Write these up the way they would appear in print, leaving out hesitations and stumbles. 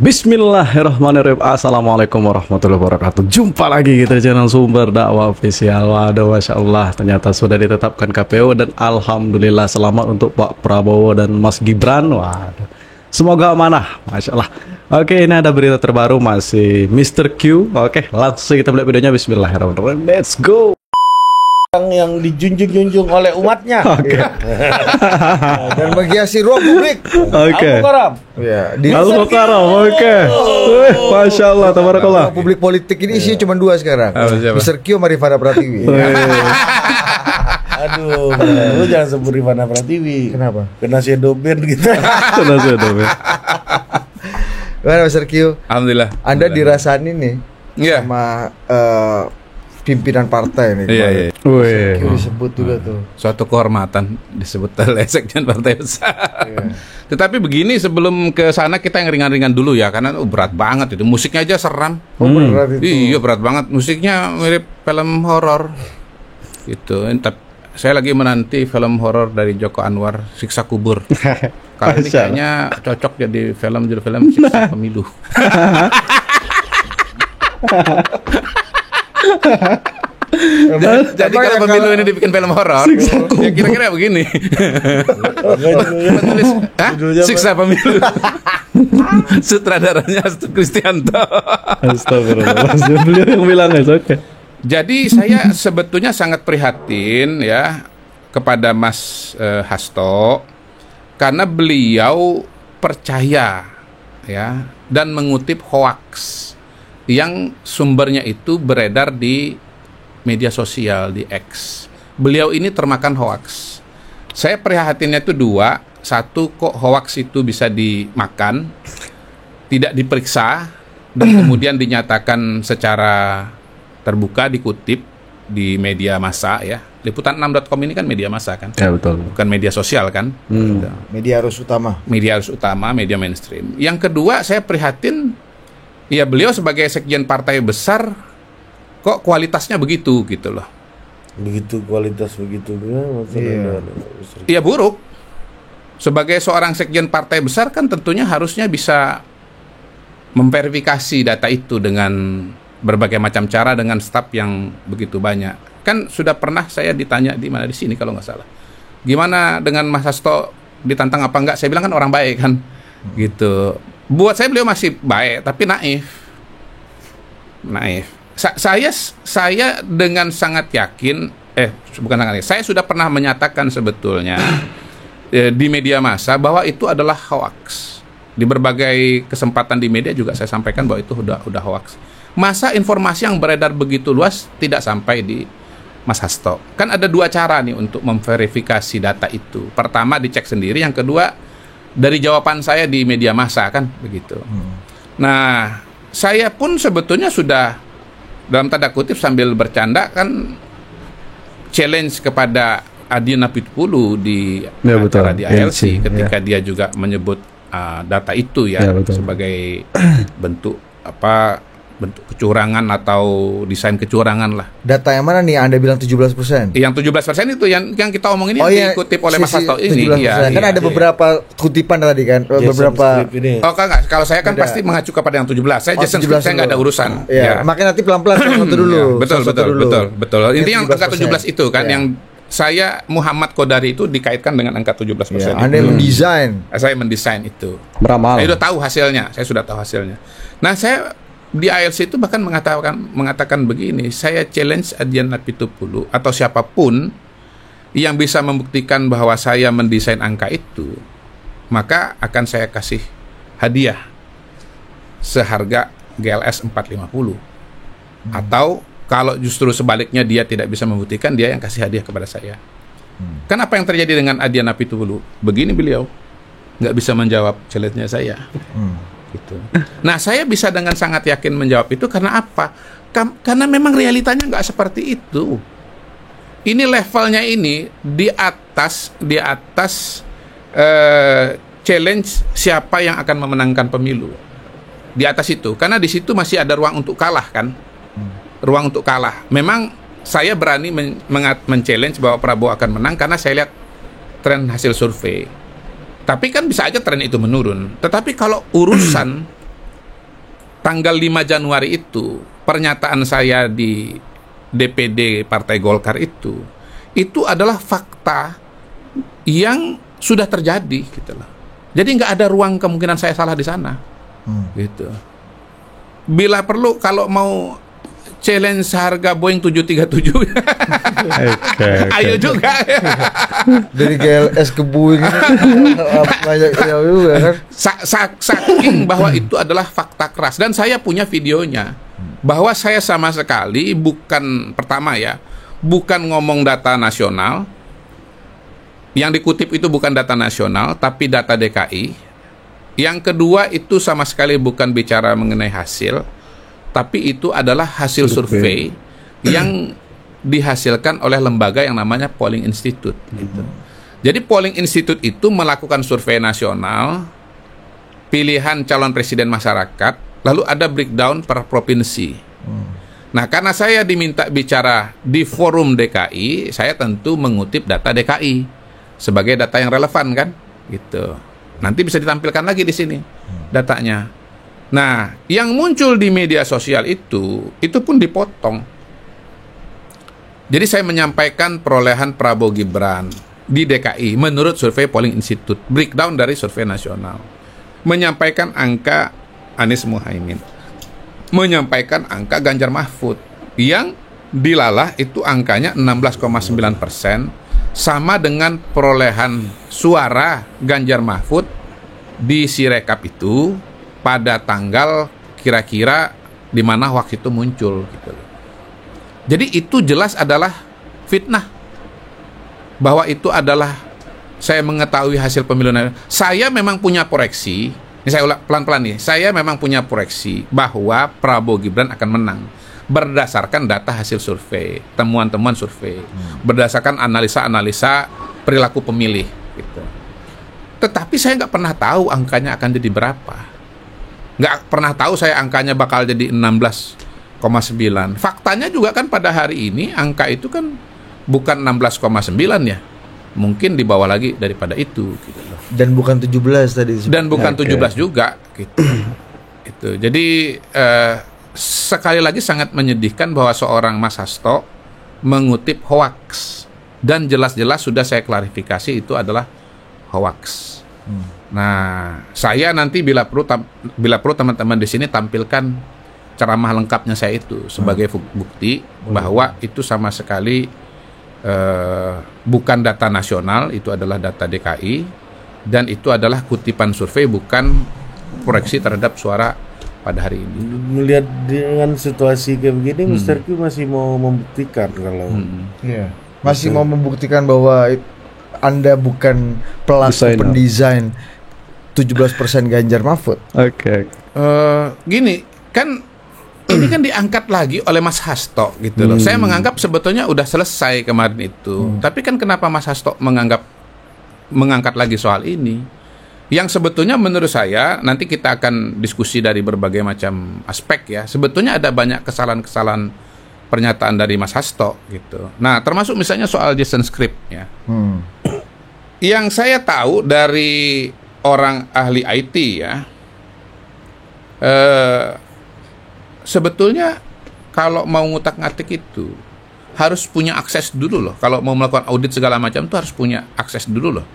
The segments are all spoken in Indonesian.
Bismillahirrahmanirrahim. Assalamualaikum warahmatullahi wabarakatuh. Jumpa lagi kita di channel Sumber Dakwah Official. Waduh, Masya Allah, ternyata sudah ditetapkan KPU dan Alhamdulillah selamat untuk Pak Prabowo dan Mas Gibran. Waduh, semoga amanah, Masya Allah. Oke, ini ada berita terbaru masih Mr. Q. Oke, langsung kita lihat videonya. Bismillahirrahmanirrahim. Let's go. Yang dijunjung-junjung oleh umatnya. Oke. Dan menghiasi ruang publik. Oke. Al-Mukarram. Ya, di Al-Mukarram. Oke. Masya Allah, tabarakallah. ruang publik politik ini isinya cuma dua sekarang. Siapa? Mr. Q sama Rifana Pratiwi. Aduh, lu jangan sebut Rifana Pratiwi. Kenapa? Kena shadow ban gitu. Sudah. Gimana Mr. Q? Alhamdulillah. Anda dirasain nih Iya. sama pimpinan partai nih. Iya. Wih. Q disebut juga tuh. Suatu kehormatan disebut oleh sekjen partai besar. Iya. Tetapi begini, sebelum ke sana kita yang ringan-ringan dulu ya, karena berat banget itu. Musiknya aja seram. Oh, beneran itu. Iya, berat banget. Musiknya mirip film horor. Gitu. Saya lagi menanti film horor dari Joko Anwar, Siksa Kubur. Kalau ini kayaknya cocok jadi judul film Siksa Pemilu. Jadi kalau pemilu ini dibikin film horor, ya kira-kira begini. Penulis, Siksa Pemilu. Sutradaranya Astu Kristianto. Astagfirullahaladzim. Beliau yang bilang itu. Oke. Jadi saya sebetulnya sangat prihatin ya kepada Mas Hasto, karena beliau percaya ya dan mengutip hoaks yang sumbernya itu beredar di media sosial, di X. Beliau ini termakan hoaks. Saya prihatinnya itu dua. Satu, kok hoaks itu bisa dimakan, tidak diperiksa, dan kemudian dinyatakan secara terbuka, dikutip di media massa ya. Liputan6.com ini kan media massa kan? Ya, betul. Bukan media sosial kan? Media arus utama. Media arus utama, media mainstream. Yang kedua, saya prihatin, ya beliau sebagai sekjen partai besar, kok kualitasnya begitu gitu loh. Begitu kualitas begitu Iya, buruk. Sebagai seorang sekjen partai besar kan tentunya harusnya bisa memverifikasi data itu dengan berbagai macam cara dengan staf yang begitu banyak. Kan sudah pernah saya ditanya di mana, di sini kalau nggak salah. Gimana dengan Mas Hasto, ditantang apa enggak? Saya bilang kan orang baik kan. Gitu. Buat saya beliau masih baik tapi naif. Saya dengan sangat yakin, bukan sangat yakin, saya sudah pernah menyatakan sebetulnya di media massa bahwa itu adalah hoax. Di berbagai kesempatan di media juga saya sampaikan bahwa itu udah hoax. Masa informasi yang beredar begitu luas tidak sampai di Mas Hasto? Kan ada dua cara nih untuk memverifikasi data itu. Pertama dicek sendiri, yang kedua dari jawaban saya di media massa kan begitu. Nah, saya pun sebetulnya sudah dalam tanda kutip sambil bercanda kan challenge kepada Adian Apitupulu di acara di ILC ketika dia juga menyebut data itu ya sebagai bentuk kecurangan atau desain kecurangan lah. Data yang mana nih Anda bilang 17%? Yang 17% itu yang kita omongin ini dikutip oleh Mas Hasto ini. Kan ada beberapa kutipan tadi kan, beberapa. Enggak, kalau saya kan pasti mengacu kepada yang 17. Saya Jason Script saya nggak ada urusan. Ya. Makanya nanti pelan-pelan satu dulu. Betul. Intinya angka 17 itu kan yang saya Muhammad Kodari itu dikaitkan dengan angka 17%. Ya, Anda mendesain. Saya mendesain itu. Beramal. Saya sudah tahu hasilnya. Nah, saya di ILC itu bahkan mengatakan begini, saya challenge Adian Apitupulu atau siapapun yang bisa membuktikan bahwa saya mendesain angka itu, maka akan saya kasih hadiah seharga GLS 450. Atau kalau justru sebaliknya dia tidak bisa membuktikan, dia yang kasih hadiah kepada saya. Kan apa yang terjadi dengan Adian Apitupulu? Begini beliau nggak bisa menjawab challenge-nya saya. Gitu. Nah, saya bisa dengan sangat yakin menjawab itu karena apa? Karena memang realitanya nggak seperti itu. Ini levelnya ini di atas challenge siapa yang akan memenangkan pemilu. Di atas itu, karena di situ masih ada ruang untuk kalah kan? Ruang untuk kalah. Memang saya berani men-challenge bahwa Prabowo akan menang karena saya lihat tren hasil survei. Tapi kan bisa aja tren itu menurun. Tetapi kalau urusan tanggal 5 Januari itu, pernyataan saya di DPD Partai Golkar itu adalah fakta yang sudah terjadi gitu loh. Jadi nggak ada ruang kemungkinan saya salah di sana. Gitu. Bila perlu kalau mau challenge harga Boeing 737 ayo juga. Dari GLS ke Boeing banyak juga kan. Saking bahwa itu adalah fakta keras, dan saya punya videonya bahwa saya sama sekali bukan, pertama ya, bukan ngomong data nasional. Yang dikutip itu bukan data nasional tapi data DKI. Yang kedua itu sama sekali bukan bicara mengenai hasil, tapi itu adalah hasil survei yang dihasilkan oleh lembaga yang namanya Polling Institute gitu. Jadi Polling Institute itu melakukan survei nasional, pilihan calon presiden masyarakat, lalu ada breakdown per provinsi. Nah, karena saya diminta bicara di forum DKI, saya tentu mengutip data DKI sebagai data yang relevan kan, gitu. Nanti bisa ditampilkan lagi di sini datanya. Nah, yang muncul di media sosial itu pun dipotong. Jadi saya menyampaikan perolehan Prabowo Gibran di DKI menurut survei Polling Institute, breakdown dari survei nasional. Menyampaikan angka Anies Muhaimin, menyampaikan angka Ganjar Mahfud yang dilalah itu angkanya 16,9%, sama dengan perolehan suara Ganjar Mahfud di Sirekap itu pada tanggal kira-kira di mana waktu itu muncul gitu. Jadi itu jelas adalah fitnah, bahwa itu adalah saya mengetahui hasil pemilu. Saya memang punya proyeksi, ini saya ulang pelan-pelan nih, saya memang punya proyeksi bahwa Prabowo Gibran akan menang berdasarkan data hasil survei, temuan-temuan survei, berdasarkan analisa-analisa perilaku pemilih gitu. Tetapi saya nggak pernah tahu angkanya akan jadi berapa. Nggak pernah tahu saya angkanya bakal jadi 16,9. Faktanya juga kan pada hari ini angka itu kan bukan 16,9 ya. Mungkin di bawah lagi daripada itu gitu. Dan bukan 17 tadi. Dan bukan 17 juga gitu. Itu. Jadi sekali lagi sangat menyedihkan bahwa seorang Mas Hasto mengutip hoax, dan jelas-jelas sudah saya klarifikasi itu adalah hoax. Nah, saya nanti bila perlu teman-teman di sini tampilkan ceramah lengkapnya saya itu sebagai bukti bahwa itu sama sekali bukan data nasional, itu adalah data DKI, dan itu adalah kutipan survei, bukan proyeksi terhadap suara pada hari ini. Melihat dengan situasi kayak begini, Mr. Q masih mau membuktikan kalau masih mau membuktikan bahwa Anda bukan pelaku pendesain 17% Ganjar Mahfud. Gini, kan ini kan diangkat lagi oleh Mas Hasto gitu loh. Saya menganggap sebetulnya udah selesai kemarin itu. Tapi kan kenapa Mas Hasto mengangkat lagi soal ini? Yang sebetulnya menurut saya, nanti kita akan diskusi dari berbagai macam aspek ya. Sebetulnya ada banyak kesalahan-kesalahan pernyataan dari Mas Hasto gitu. Nah, termasuk misalnya soal Jason Script ya. Yang saya tahu dari orang ahli IT ya, sebetulnya kalau mau ngutak-ngatik itu harus punya akses dulu loh. Kalau mau melakukan audit segala macam itu harus punya akses dulu loh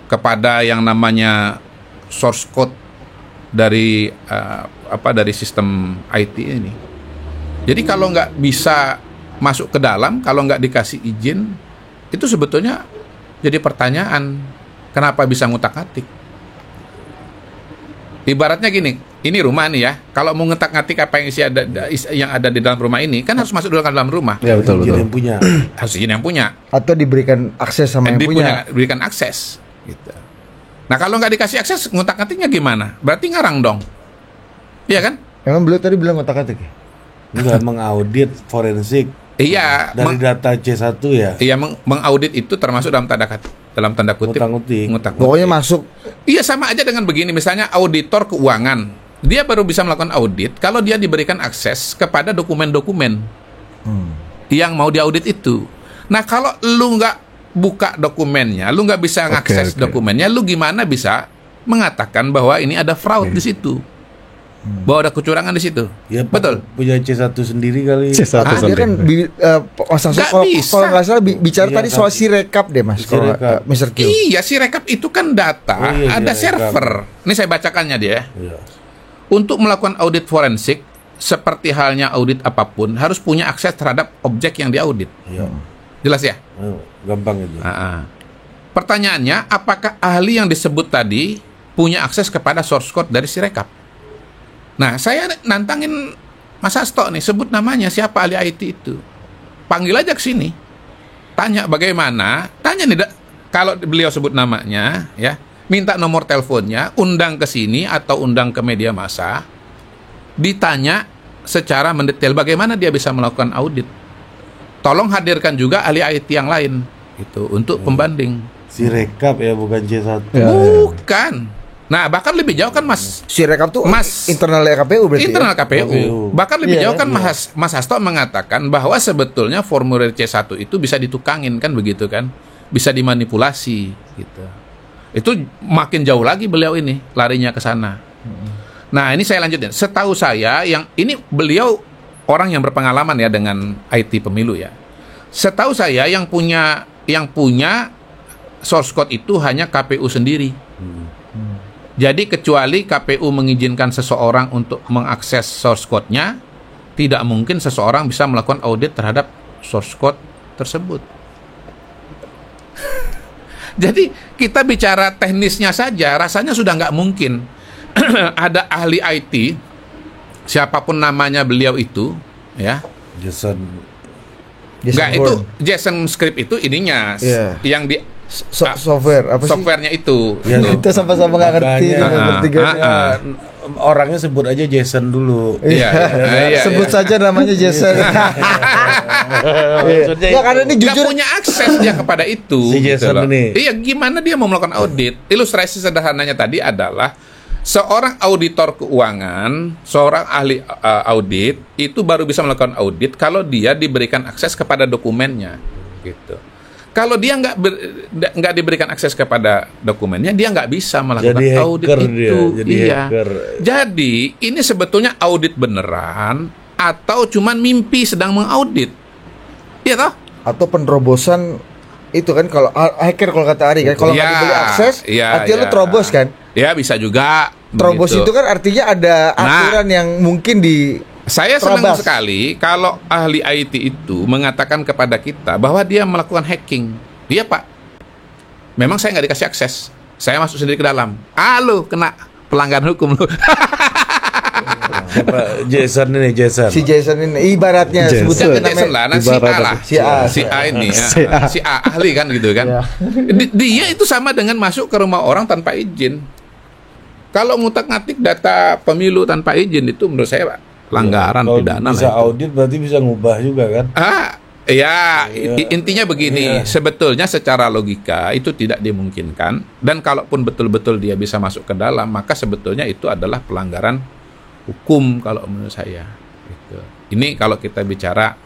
kepada yang namanya source code dari dari sistem IT ini. Jadi kalau nggak bisa masuk ke dalam, kalau nggak dikasih izin, itu sebetulnya jadi pertanyaan, kenapa bisa ngutak-ngatik? Ibaratnya gini, ini rumah nih ya, kalau mau ngetak-ngatik apa yang ada di dalam rumah ini, kan harus masuk dulu ke dalam rumah. Ya betul. Yang punya. Harus izin yang punya. Atau diberikan akses sama yang punya. Diberikan akses. Gitu. Nah kalau nggak dikasih akses, ngutak-ngatiknya gimana? Berarti ngarang dong. Iya kan? Emang beliau tadi bilang ngutak-ngatik ya? Enggak, mengaudit forensik. Iya. Dari data C1 ya? Iya, mengaudit itu termasuk dalam tanda kutip. Ngutak-ngutik. Pokoknya masuk. Iya, sama aja dengan begini. Misalnya auditor keuangan. Dia baru bisa melakukan audit kalau dia diberikan akses kepada dokumen-dokumen yang mau diaudit itu. Nah kalau lu nggak buka dokumennya, lu nggak bisa mengakses dokumennya, lu gimana bisa mengatakan bahwa ini ada fraud di situ? bahwa ada kecurangan di situ. Ya, Betul. Punya C1 sendiri kali. C1 Dia kan Mas Hasto Nggak kalau bisa. nggak salah bicara Iya, tadi soal Sirekap deh Mas. Kalau Sirekap. Mr. Q. Iya, si rekap itu kan data, Oh, iya, ada Sirekap. server. Ini saya bacakannya dia. Iya. Untuk melakukan audit forensik, seperti halnya audit apapun, harus punya akses terhadap objek yang diaudit. Iya. Jelas ya? Gampang itu. Pertanyaannya, apakah ahli yang disebut tadi punya akses kepada source code dari Sirekap? Nah, saya nantangin Mas Hasto nih, sebut namanya siapa ahli IT itu. Panggil aja ke sini. Tanya bagaimana, tanya nih, kalau beliau sebut namanya, ya, minta nomor teleponnya, undang ke sini atau undang ke media massa, ditanya secara mendetail bagaimana dia bisa melakukan audit. Tolong hadirkan juga ahli IT yang lain gitu untuk pembanding. Sirekap ya, bukan C1. Ya, Bukan. Nah, bahkan lebih jauh kan Sirekap tuh Mas- internal KPU berarti. internal ya? KPU. Bahkan lebih Iya, jauh kan Mas Hasto mengatakan bahwa sebetulnya formulir C1 itu bisa ditukangin kan begitu kan. Bisa dimanipulasi gitu. Itu makin jauh lagi beliau ini larinya ke sana. Nah, ini saya lanjutin. Setahu saya yang ini beliau orang yang berpengalaman ya dengan IT pemilu ya. Setahu saya yang punya source code itu hanya KPU sendiri. Jadi kecuali KPU mengizinkan seseorang untuk mengakses source code-nya, tidak mungkin seseorang bisa melakukan audit terhadap source code tersebut. Jadi kita bicara teknisnya saja, rasanya sudah nggak mungkin. Ada ahli IT, siapapun namanya beliau itu, ya. Jason. Nggak, itu JSON script itu ininya, Iya. yang di Software apa sih? softwarenya itu. Ya, Gitu. Kita sama-sama nggak ngerti Makanya. bertiga. Orangnya sebut aja Jason dulu. Iya, iya, Sebut iya. saja namanya Jason. Maksudnya Ya karena ini Nggak jujur punya akses dia kepada itu. Si Jason loh. ini. Iya, gimana dia mau melakukan audit? Ilustrasi sederhananya tadi adalah seorang auditor keuangan, seorang ahli audit itu baru bisa melakukan audit kalau dia diberikan akses kepada dokumennya, gitu. Kalau dia nggak diberikan akses kepada dokumennya, dia nggak bisa melakukan Jadi audit hacker itu. dia, jadi Iya. hacker. Jadi ini sebetulnya audit beneran atau cuman mimpi sedang mengaudit? Iya toh? atau penerobosan itu kan kalau hacker kalau kata Ari kan kalau nggak Ya, diberi akses ya, artinya lu ya. terobos kan. Ya bisa juga. Terobos begitu. itu kan artinya ada aturan yang mungkin di Saya senang terabas. sekali kalau ahli IT itu mengatakan kepada kita bahwa dia melakukan hacking. Iya Pak. Memang saya nggak dikasih akses. Saya masuk sendiri ke dalam. Lu kena pelanggaran hukum lu. Siapa? Jason ini, Jason. si Jason ini ibaratnya Jason. sebutnya Jangan Jason lah, nah, si A lah. Si A. ini ya. Si A. Si A ahli kan gitu kan. Ya. Dia itu sama dengan masuk ke rumah orang tanpa izin. Kalau ngutak-ngatik data pemilu tanpa izin itu menurut saya pelanggaran Kalau pidana bisa lah itu. audit berarti bisa ngubah juga kan? Ya, Iya. intinya begini, Iya. sebetulnya secara logika itu tidak dimungkinkan, dan kalaupun betul-betul dia bisa masuk ke dalam, maka sebetulnya itu adalah pelanggaran hukum kalau menurut saya. Gitu. Ini kalau kita bicara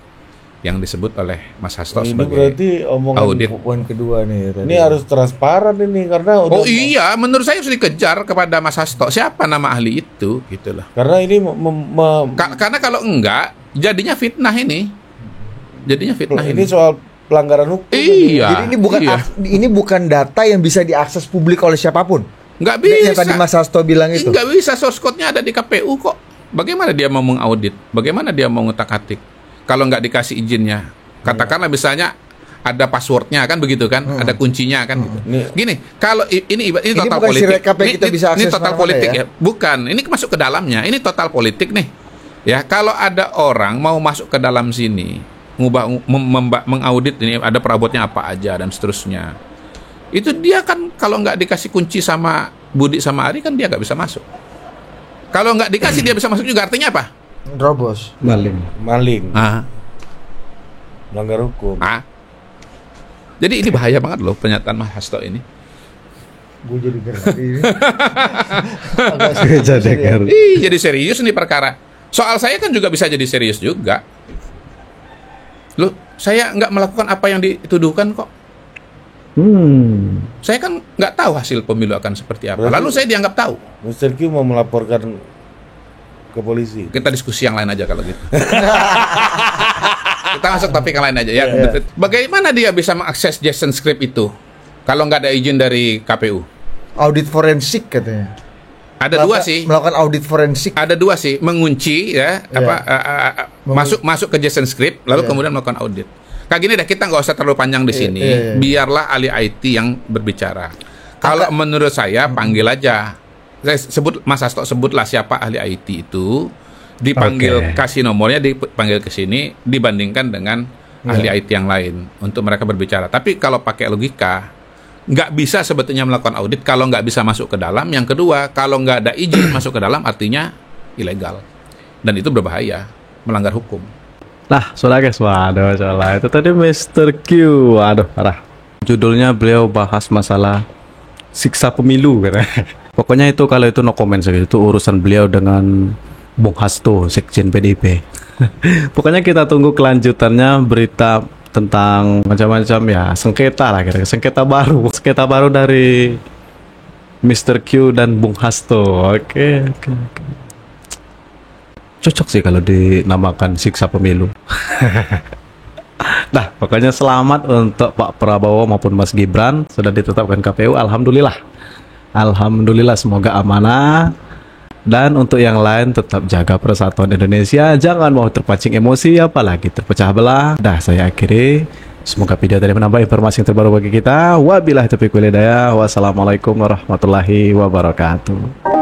yang disebut oleh Mas Hasto Ini sebagai berarti omongan audit. Poin kedua nih tadi. Ini harus transparan ini karena udah Oh iya, menurut saya harus dikejar kepada Mas Hasto. Siapa nama ahli itu, gitulah. karena ini Karena kalau enggak, jadinya fitnah ini. Jadinya fitnah ini ini. soal pelanggaran hukum. Iya. Jadi ini bukan data yang bisa diakses publik oleh siapapun. Nggak bisa. Yang tadi Mas Hasto bilang itu. Nggak bisa, source code-nya ada di KPU kok. Bagaimana dia mau mengaudit? Bagaimana dia mau ngutak-atik? Kalau nggak dikasih izinnya. Katakanlah misalnya ada passwordnya kan begitu kan? Ada kuncinya kan gitu. Gini, kalau ini total bukan politik. Sirekap yang kita bisa Ini akses total mana-mana politik ya? ya. Bukan, ini masuk ke dalamnya. Ini total politik nih. Ya, kalau ada orang mau masuk ke dalam sini, mengaudit ini ada perabotnya apa aja dan seterusnya. Itu dia kan kalau nggak dikasih kunci sama Budi sama Ari kan dia nggak bisa masuk. Kalau nggak dikasih dia bisa masuk juga, artinya apa? Robos. Maling, melanggar hukum. Jadi ini bahaya banget loh pernyataan Mas Hasto ini. Gue jadi ngerti. Jadi serius nih perkara. Soal saya kan juga bisa jadi serius juga. Loh, saya nggak melakukan apa yang dituduhkan kok. Saya kan nggak tahu hasil pemilu akan seperti apa. Berarti- Lalu saya dianggap tahu. Mr. Q mau melaporkan ke polisi. Kita diskusi yang lain aja kalau gitu. Kita masuk topik yang lain aja ya. Bagaimana dia bisa mengakses JSON script itu kalau nggak ada izin dari KPU? Audit forensik katanya. Ada dua sih. Melakukan audit forensik. Ada dua sih, mengunci ya, masuk ke JSON script, lalu kemudian melakukan audit. Kayak gini deh, kita nggak usah terlalu panjang di sini. Biarlah ahli IT yang berbicara. Kalau menurut saya panggil aja. Saya sebut Mas Hasto, sebutlah siapa ahli IT itu, dipanggil kasih nomornya, dipanggil ke sini, dibandingkan dengan ahli IT yang lain untuk mereka berbicara. Tapi kalau pakai logika, nggak bisa sebetulnya melakukan audit kalau nggak bisa masuk ke dalam. Yang kedua, kalau nggak ada izin masuk ke dalam, artinya ilegal dan itu berbahaya, melanggar hukum. Nah, sudah guys, waduh, masalah itu tadi Mr. Q, waduh, parah. Judulnya beliau bahas masalah siksa pemilu, katanya. Pokoknya itu kalau itu no comment saja, itu urusan beliau dengan Bung Hasto, Sekjen PDIP. Pokoknya kita tunggu kelanjutannya berita tentang macam-macam ya, sengketa lah kira-kira, sengketa baru dari Mr. Q dan Bung Hasto. Oke. Cocok sih kalau dinamakan siksa pemilu. Nah, pokoknya selamat untuk Pak Prabowo maupun Mas Gibran sudah ditetapkan KPU. Alhamdulillah, semoga amanah. Dan untuk yang lain tetap jaga persatuan Indonesia, jangan mau terpancing emosi apalagi terpecah belah. Dah, saya akhiri. Semoga video tadi menambah informasi yang terbaru bagi kita. Wabillahi taufiq wal hidayah. Wassalamualaikum warahmatullahi wabarakatuh.